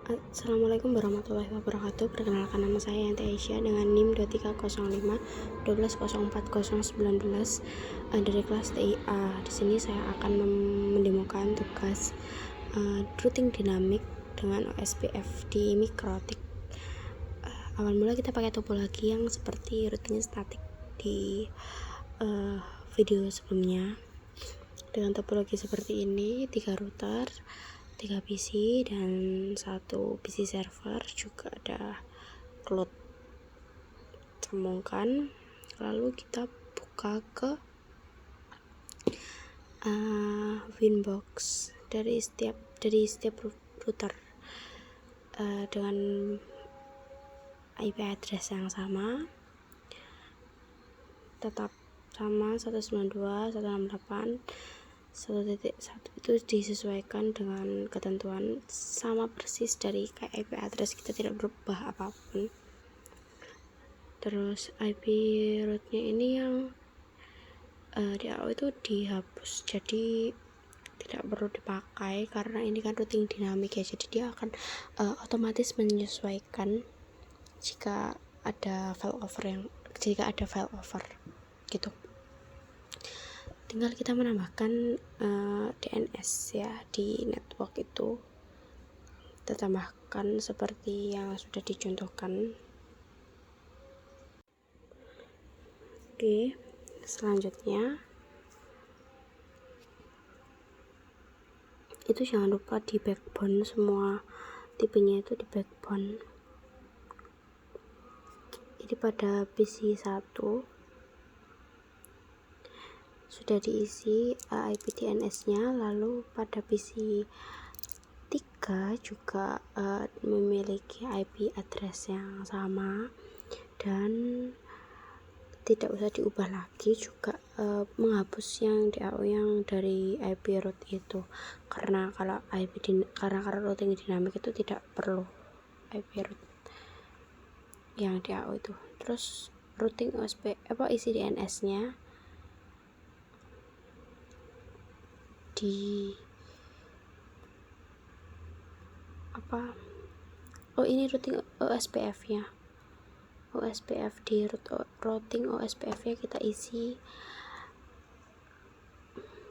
Assalamualaikum warahmatullahi wabarakatuh. Perkenalkan, nama saya Yanti Aisyah dengan NIM 2305 1204019 dari kelas TIA. Di sini saya akan mendemokan tugas routing dinamik dengan OSPF di mikrotik. Awal mula kita pakai topologi yang seperti routing statik di video sebelumnya. Dengan topologi seperti ini, 3 router, 3 PC dan 1 PC server, juga ada cloud. Sambungkan, lalu kita buka ke Winbox dari setiap router dengan IP address yang sama, tetap sama 192.168.1.1 itu disesuaikan dengan ketentuan sama persis dari IP address, kita tidak berubah apapun. Terus IP rootnya ini yang di AO itu dihapus, jadi tidak perlu dipakai karena ini kan routing dinamik ya, jadi dia akan otomatis menyesuaikan jika ada failover gitu. Tinggal kita menambahkan DNS ya di network itu, kita tambahkan seperti yang sudah dicontohkan. Oke, selanjutnya itu jangan lupa di backbone, semua tipenya itu di backbone. Ini pada PC 1 sudah diisi IP DNS-nya, lalu pada PC 3 juga memiliki IP address yang sama dan tidak usah diubah lagi, juga menghapus yang DAO yang dari IP root itu, karena kalau routing dinamik itu tidak perlu IP root yang DAO itu. Terus routing isi DNS-nya di ini routing OSPF-nya. OSPF di routing OSPF-nya kita isi,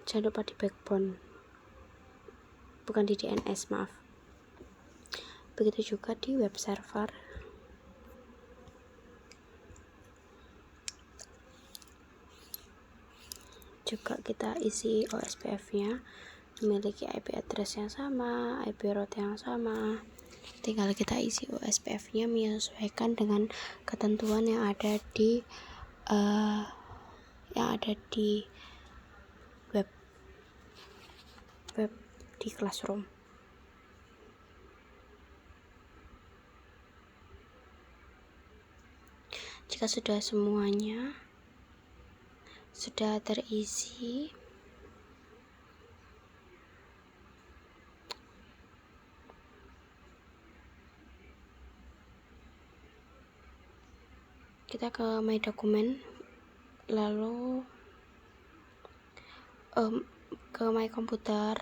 jangan lupa di backbone, bukan di DNS, maaf. Begitu juga di web server. Juga kita isi OSPF-nya, memiliki IP address yang sama, IP root yang sama. Tinggal kita isi OSPF-nya menyesuaikan dengan ketentuan yang ada di web di Classroom. Jika sudah semuanya sudah terisi, kita ke My Document, lalu ke My Computer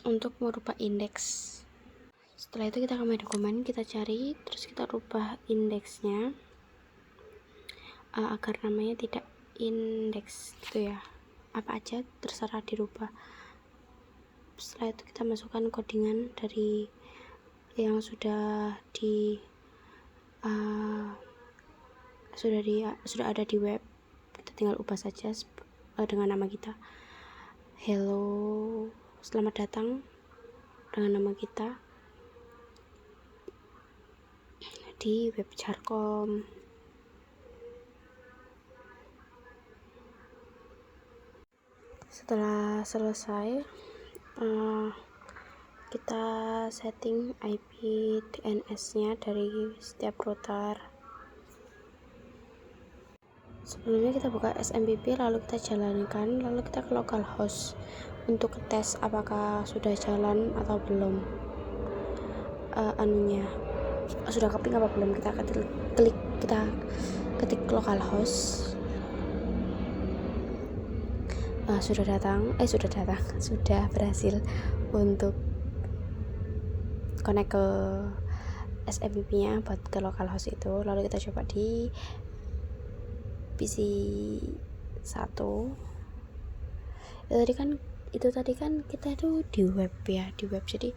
untuk merubah indeks. Setelah itu kita ke My Document, kita cari, terus kita rubah indeksnya agar namanya tidak indeks gitu ya, apa aja terserah dirubah. Setelah itu kita masukkan codingan dari yang sudah ada di web, kita tinggal ubah saja dengan nama kita. Hello, selamat datang, dengan nama kita di web Jarkom. Setelah selesai, kita setting IP DNS-nya dari setiap router. Sebelumnya kita buka SMPP, lalu kita jalankan, lalu kita ke localhost untuk tes apakah sudah jalan atau belum, sudah keping apa belum. Kita ketik localhost, sudah berhasil untuk connect ke SMPP nya buat ke localhost itu. Lalu kita coba di PC 1. Itu tadi kan kita tuh di web, jadi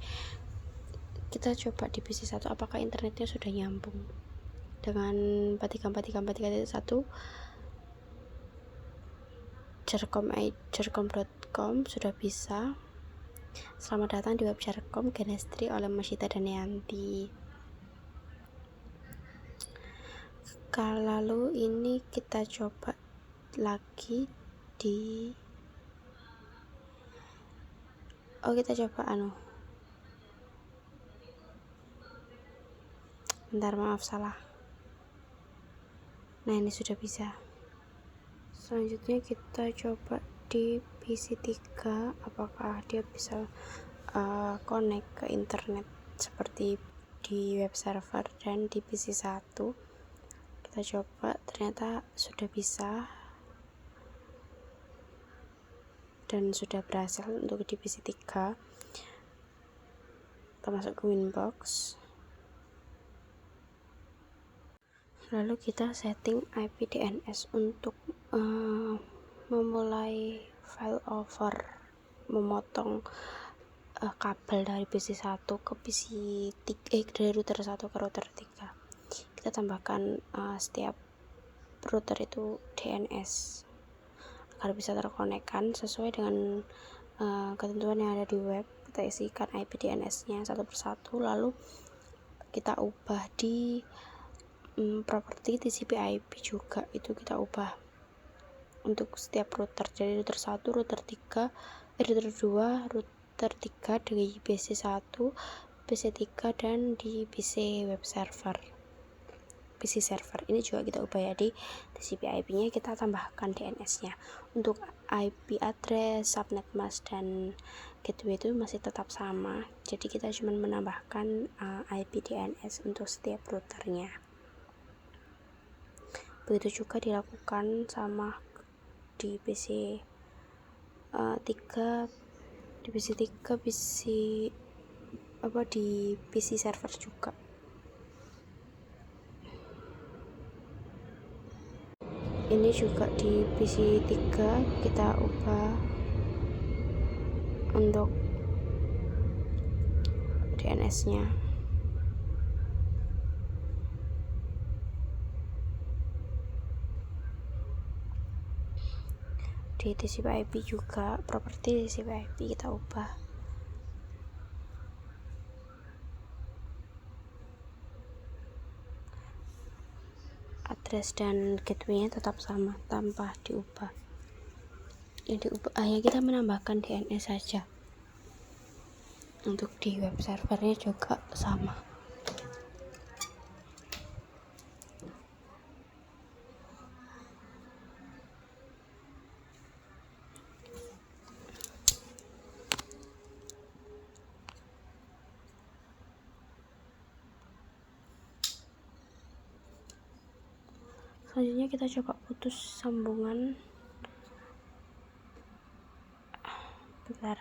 kita coba di PC 1 apakah internetnya sudah nyambung dengan 43433.1 jarcom.com sudah bisa. Selamat datang di web Jarcom Genestri oleh Masyita dan Yanti. Lalu ini kita coba lagi di kita coba bentar, maaf salah. Nah, ini sudah bisa. Selanjutnya kita coba di PC 3 apakah dia bisa connect ke internet seperti di web server dan di PC 1. Kita coba, ternyata sudah bisa dan sudah berhasil untuk di PC 3. Kita masuk ke Winbox, lalu kita setting IP DNS untuk memulai failover, memotong kabel dari PC 1 ke PC 3, dari router 1 ke router 3. Kita tambahkan setiap router itu DNS agar bisa terkonekkan sesuai dengan ketentuan yang ada di web. Kita isikan IP DNS nya satu persatu, lalu kita ubah di properti TCP/IP juga, itu kita ubah untuk setiap router, jadi router 1, router 3, router 2, router 3 di PC 1, PC 3 dan di PC web server, PC server. Ini juga kita ubah ya, di TCP/IP nya kita tambahkan DNS nya. Untuk IP address, subnet mask dan gateway itu masih tetap sama, jadi kita cuma menambahkan IP DNS untuk setiap routernya. Begitu juga dilakukan sama di PC 3, di PC 3, di PC server juga. Ini juga di PC 3 kita ubah untuk DNS nya. Di TCP/IP juga, properti TCP/IP kita ubah. Address dan gateway-nya tetap sama tanpa diubah. Yang diubah hanya kita menambahkan DNS saja. Untuk di web servernya juga sama. Selanjutnya kita coba putus sambungan. Bentar.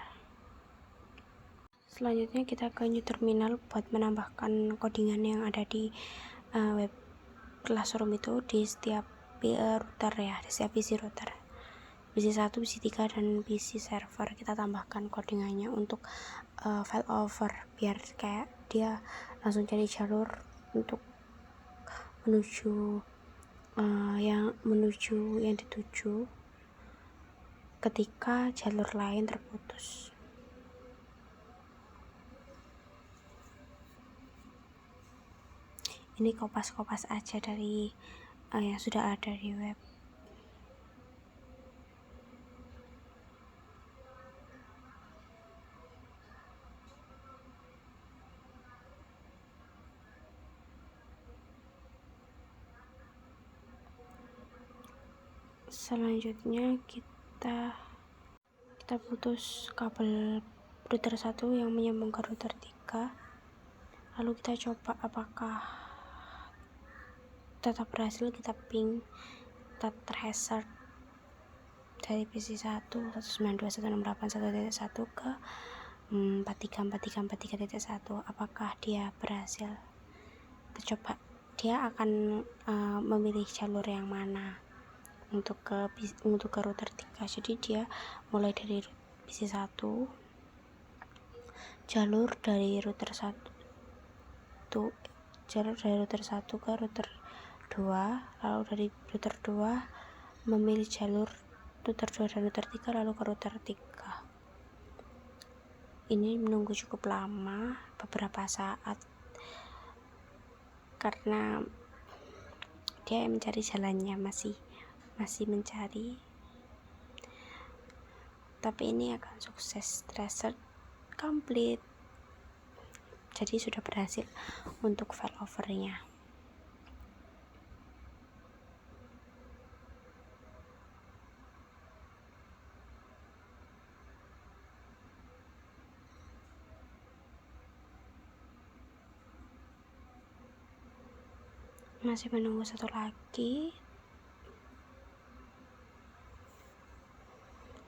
Selanjutnya kita ke new terminal buat menambahkan codingan yang ada di web classroom itu di setiap router ya, di setiap PC router. PC 1, PC 3 dan PC server kita tambahkan codingannya untuk failover, biar kayak dia langsung cari jalur untuk menuju yang dituju ketika jalur lain terputus. Ini kopas-kopas aja dari yang sudah ada di web. Selanjutnya kita putus kabel router 1 yang menyambung ke router 3. Lalu kita coba apakah tetap berhasil. Kita ping, kita tracer dari PC1 192.168.1.1 ke 43.43.43.1. apakah dia berhasil? Kita coba dia akan memilih jalur yang mana untuk ke router 3. Jadi dia mulai dari PC1, jalur dari router 1 ke router 2, lalu dari router 2 memilih jalur router 2 dan router 3 lalu ke router 3. Ini menunggu cukup lama, beberapa saat, karena dia mencari jalannya, masih mencari, tapi ini akan sukses. Tracer complete, jadi sudah berhasil untuk failovernya. Masih menunggu satu lagi.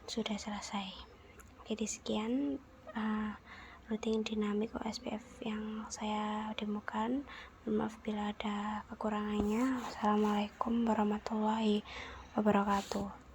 Sudah selesai. Jadi sekian routing dinamik OSPF yang saya demokan. Maaf bila ada kekurangannya. Wassalamualaikum warahmatullahi wabarakatuh.